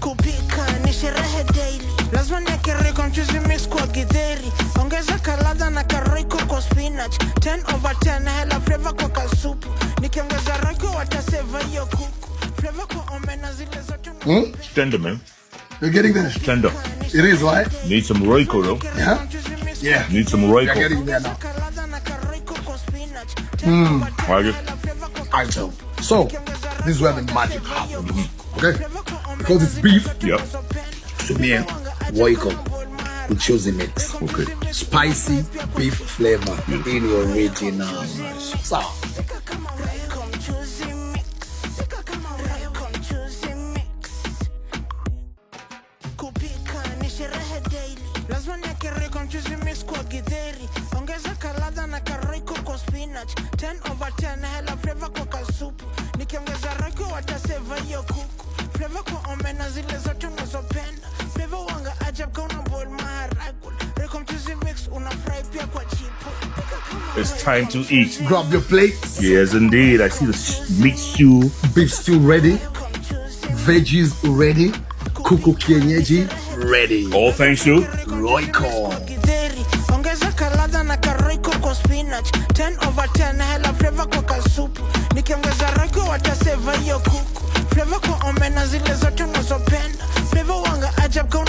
Kupika ni sherehe daily, lazima niekere mchuzi mix kwa githeri. Ongeza kalada na karoiko kwa spinach, 10/10 hela flavor kwa kasupu. Nikiongeza roiko wataseva hiyo kuku. Flavor kwa omena zile zote. It's tender, man. You're getting there. It's tender. It is, right? Need some Royco though. Yeah? Yeah. Need some You're Royco. getting there now. Like it? Alright, so this is where the magic happens. Okay? Because it's beef. Yep. Sumie, Royco, Uchozi mix. Okay. Spicy beef flavor in your original. So, Kupika ni sherehe daily, lazima niekere mchuzi mix kwa githeri. Ongeza kalada na karoiko kwa spinach, 10/10 hela flavor kwa kasupu. Nikiongeza roiko wataseva hiyo kuku. Flavor kwa omena zile zote unazopenda. Flavor wanga ajab kwa unabol maharagwe. Roiko mchuzi mix unafry pia kwa chipo. It's time to eat. grab your plates. Yes, indeed. I see the meat stew. Beef stew ready. Veggies ready. Kuku kienyeji ready. All thanks to Royco. Ongeza kalada na karoiko kwa spinach, 10/10 hela flavor kwa kasupu. Nikiongeza roiko wataseva hiyo kuku. Flavor kwa omena zile zote unazopenda. Flavor wanga ajab kwa